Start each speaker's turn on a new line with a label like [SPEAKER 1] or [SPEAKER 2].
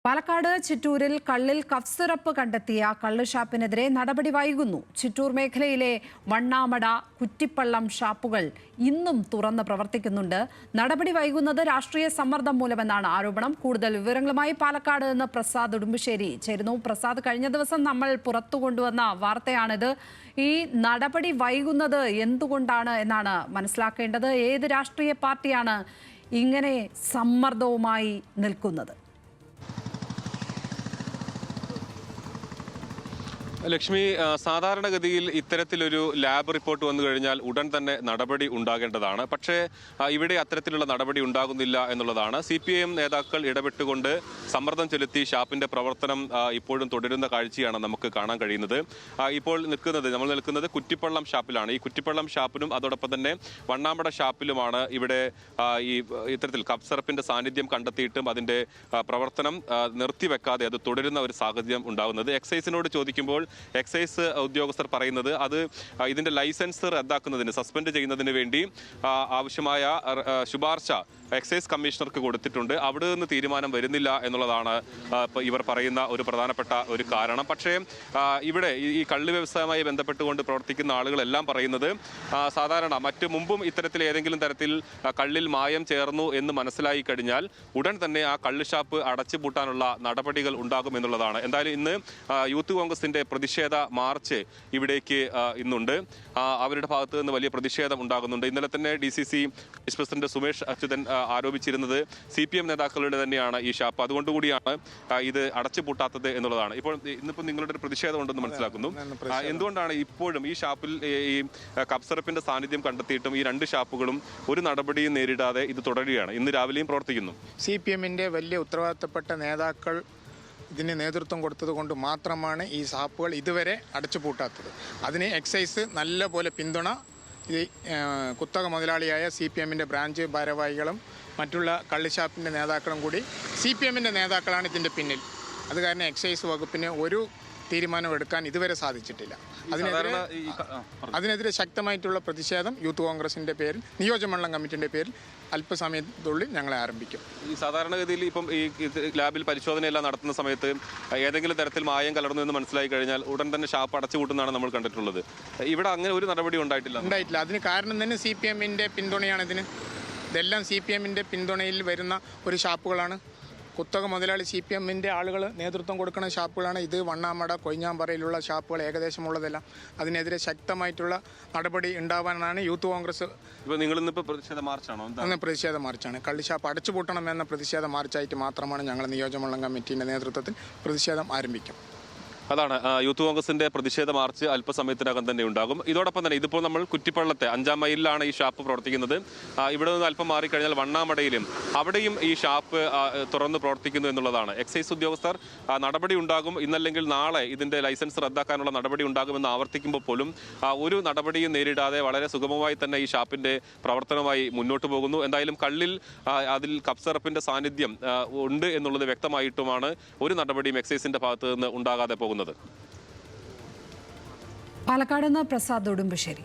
[SPEAKER 1] Palakkad ചിറ്റൂരിൽ കള്ളിൽ cough syrup കണ്ടെത്തിയ കള്ള് ഷാപ്പിനെതിരെ നടപടി വൈകുന്നു. ചിറ്റൂർ മേഖലയിലെ വണ്ണാമട, കുറ്റിപ്പള്ളം ഷാപ്പുകൾ ഇന്നും തുറന്ന് പ്രവർത്തിക്കുന്നുണ്ട്. നടപടി വൈകുന്നത് രാഷ്ട്രീയ സമ്മർദ്ദം മൂലമെന്നാണ് ആരോപണം. കൂടുതൽ വിവരങ്ങളുമായി പാലക്കാട് നിന്ന് പ്രസാദ് ഉടുമ്പശ്ശേരി ചേരുന്നു. പ്രസാദ്, കഴിഞ്ഞ ദിവസം നമ്മൾ പുറത്തു കൊണ്ടുവന്ന വാർത്തയാണിത്. ഈ നടപടി വൈകുന്നത് എന്തുകൊണ്ടാണ് എന്നാണ് മനസ്സിലാക്കേണ്ടത്. ഏത് രാഷ്ട്രീയ പാർട്ടിയാണ് ഇങ്ങനെ സമ്മർദ്ദവുമായി നിൽക്കുന്നത്?
[SPEAKER 2] ലക്ഷ്മി, സാധാരണഗതിയിൽ ഇത്തരത്തിലൊരു ലാബ് റിപ്പോർട്ട് വന്നു കഴിഞ്ഞാൽ ഉടൻ തന്നെ നടപടി ഉണ്ടാകേണ്ടതാണ്. പക്ഷേ ഇവിടെ അത്തരത്തിലുള്ള നടപടി ഉണ്ടാകുന്നില്ല എന്നുള്ളതാണ്. CPIM നേതാക്കൾ ഇടപെട്ടുകൊണ്ട് സമ്മർദ്ദം ചെലുത്തി ഷാപ്പിന്റെ പ്രവർത്തനം ഇപ്പോഴും തുടരുന്ന കാഴ്ചയാണ് നമുക്ക് കാണാൻ കഴിയുന്നത്. ഇപ്പോൾ നമ്മൾ നിൽക്കുന്നത് കുറ്റിപ്പള്ളം ഷാപ്പിലാണ്. ഈ കുറ്റിപ്പള്ളം ഷാപ്പിനും അതോടൊപ്പം തന്നെ വണ്ണാമ്പട ഷാപ്പിലുമാണ് ഇവിടെ ഈ ഇത്തരത്തിൽ കഫ് സിറപ്പിന്റെ സാന്നിധ്യം കണ്ടെത്തിയിട്ടും അതിന്റെ പ്രവർത്തനം നിർത്തിവെക്കാതെ അത് തുടരുന്ന ഒരു സാഹചര്യം ഉണ്ടാകുന്നത്. എക്സൈസിനോട് ചോദിക്കുമ്പോൾ എക്സൈസ് ഉദ്യോഗസ്ഥർ പറയുന്നത് അത് ഇതിന്റെ ലൈസൻസ് റദ്ദാക്കുന്നതിന്, സസ്പെൻഡ് ചെയ്യുന്നതിന് വേണ്ടി ആവശ്യമായ ശുപാർശ എക്സൈസ് കമ്മീഷണർക്ക് കൊടുത്തിട്ടുണ്ട്. അവിടെ നിന്ന് തീരുമാനം വരുന്നില്ല എന്നുള്ളതാണ് ഇവർ പറയുന്ന ഒരു പ്രധാനപ്പെട്ട ഒരു കാരണം. പക്ഷേ ഇവിടെ ഈ കള്ള് വ്യവസായവുമായി ബന്ധപ്പെട്ടുകൊണ്ട് പ്രവർത്തിക്കുന്ന ആളുകളെല്ലാം പറയുന്നത് സാധാരണ മുമ്പും ഇത്തരത്തിൽ ഏതെങ്കിലും തരത്തിൽ കള്ളിൽ മായം ചേർന്നു എന്ന് മനസ്സിലായി കഴിഞ്ഞാൽ ഉടൻ തന്നെ ആ കള്ള് ഷാപ്പ് അടച്ചുപൂട്ടാനുള്ള നടപടികൾ ഉണ്ടാകും എന്നുള്ളതാണ്. എന്തായാലും ഇന്ന് യൂത്ത് കോൺഗ്രസിന്റെ പ്രതിഷേധ മാർച്ച് ഇവിടേക്ക് ഇന്നുണ്ട്. അവരുടെ ഭാഗത്ത് നിന്ന് വലിയ പ്രതിഷേധം ഉണ്ടാകുന്നുണ്ട്. ഇന്നലെ തന്നെ DCC vice president Sumesh Achuthan ആരോപിച്ചിരുന്നത് CPM നേതാക്കളുടെ തന്നെയാണ് ഈ ഷാപ്പ്, അതുകൊണ്ടുകൂടിയാണ് ഇത് അടച്ചുപൂട്ടാത്തത് എന്നുള്ളതാണ്. ഇന്നിപ്പോൾ നിങ്ങളുടെ ഒരു പ്രതിഷേധം ഉണ്ടെന്ന് മനസ്സിലാക്കുന്നു. എന്തുകൊണ്ടാണ് ഇപ്പോഴും ഈ ഷാപ്പിൽ ഈ കഫ് സിറപ്പിന്റെ സാന്നിധ്യം കണ്ടെത്തിയിട്ടും ഈ രണ്ട് ഷാപ്പുകളും ഒരു നടപടിയും നേരിടാതെ ഇത് തുടരുകയാണ്? ഇന്ന് രാവിലെയും പ്രവർത്തിക്കുന്നു.
[SPEAKER 3] CPMന്റെ വലിയ ഉത്തരവാദിത്തപ്പെട്ട നേതാക്കൾ ഇതിന് നേതൃത്വം കൊടുത്തത് കൊണ്ട് മാത്രമാണ് ഈ ഷാപ്പുകൾ ഇതുവരെ അടച്ചുപൂട്ടാത്തത്. അതിന് എക്സൈസ് നല്ല പോലെ പിന്തുണ ഈ കുത്തക മുതലാളിയായ CPMന്റെ ബ്രാഞ്ച് ഭാരവാഹികളും മറ്റുള്ള കള്ളിഷാപ്പിൻ്റെ നേതാക്കളും കൂടി CPMന്റെ നേതാക്കളാണ് ഇതിൻ്റെ പിന്നിൽ. അത് കാരണം എക്സൈസ് വകുപ്പിന് ഒരു തീരുമാനം എടുക്കാൻ ഇതുവരെ സാധിച്ചിട്ടില്ല. അതിനെതിരെ ശക്തമായിട്ടുള്ള പ്രതിഷേധം യൂത്ത് കോൺഗ്രസിൻ്റെ പേരിൽ, നിയോജകമണ്ഡലം കമ്മിറ്റിൻ്റെ പേരിൽ അല്പസമയത്തുള്ളിൽ ഞങ്ങളെ ആരംഭിക്കും.
[SPEAKER 2] ഈ സാധാരണഗതിയിൽ ഇപ്പം ഈ ലാബിൽ പരിശോധനയെല്ലാം നടത്തുന്ന സമയത്ത് ഏതെങ്കിലും തരത്തിൽ മായം കലർന്നു എന്ന് മനസ്സിലായി കഴിഞ്ഞാൽ ഉടൻ തന്നെ ഷാപ്പ് അടച്ചുപൂട്ടുന്നതാണ് നമ്മൾ കണ്ടിട്ടുള്ളത്. ഇവിടെ അങ്ങനെ ഒരു നടപടി ഉണ്ടായിട്ടില്ല.
[SPEAKER 3] അതിന് കാരണം തന്നെ CPMന്റെ പിന്തുണയാണ്. ഇതെല്ലാം CPMന്റെ പിന്തുണയിൽ വരുന്ന ഒരു ഷാപ്പുകളാണ്. കുത്തക മുതലാളി CPMന്റെ ആളുകൾ നേതൃത്വം കൊടുക്കുന്ന ഷാപ്പുകളാണ് ഇത്. വണ്ണാമട, കൊയിഞ്ഞാമ്പറയിലുള്ള ഷാപ്പുകൾ ഏകദേശമുള്ളതെല്ലാം. അതിനെതിരെ ശക്തമായിട്ടുള്ള നടപടി ഉണ്ടാവാനാണ് യൂത്ത് കോൺഗ്രസ്.
[SPEAKER 2] പ്രതിഷേധ മാർച്ചാണോ?
[SPEAKER 3] പ്രതിഷേധ മാർച്ചാണ്. കള്ളിഷാപ്പ് അടച്ചുപൂട്ടണമെന്ന പ്രതിഷേധ മാർച്ചായിട്ട് മാത്രമാണ് ഞങ്ങൾ നിയോജകമണ്ഡലം കമ്മിറ്റിയുടെ നേതൃത്വത്തിൽ പ്രതിഷേധം ആരംഭിക്കും.
[SPEAKER 2] അതാണ് യൂത്ത് കോൺഗ്രസിന്റെ പ്രതിഷേധ മാർച്ച് അല്പസമയത്തിനകം തന്നെ ഉണ്ടാകും. ഇതോടൊപ്പം തന്നെ ഇതിപ്പോൾ നമ്മൾ കുറ്റിപ്പള്ളത്തെ 5-ാം മൈലിലാണ് ഈ ഷാപ്പ് പ്രവർത്തിക്കുന്നത്. ഇവിടെ നിന്ന് അല്പം മാറിക്കഴിഞ്ഞാൽ വണ്ണാമടയിലും അവിടെയും ഈ ഷാപ്പ് തുറന്ന് പ്രവർത്തിക്കുന്നു എന്നുള്ളതാണ്. എക്സൈസ് ഉദ്യോഗസ്ഥർ നടപടി ഉണ്ടാകും, ഇന്നല്ലെങ്കിൽ നാളെ ഇതിന്റെ ലൈസൻസ് റദ്ദാക്കാനുള്ള നടപടി ഉണ്ടാകുമെന്ന് ആവർത്തിക്കുമ്പോൾ പോലും ഒരു നടപടിയും നേരിടാതെ വളരെ സുഗമമായി തന്നെ ഈ ഷാപ്പിന്റെ പ്രവർത്തനമായി മുന്നോട്ട് പോകുന്നു. എന്തായാലും കള്ളിൽ അതിൽ കഫ് സിറപ്പിന്റെ സാന്നിധ്യം ഉണ്ട് എന്നുള്ളത് വ്യക്തമായിട്ടുമാണ് ഒരു നടപടിയും എക്സൈസിന്റെ ഭാഗത്ത് നിന്ന് ഉണ്ടാകാതെ പോകുന്നത്.
[SPEAKER 1] പാലക്കാട് നിന്ന് പ്രസാദ് ഉടുമ്പശ്ശേരി.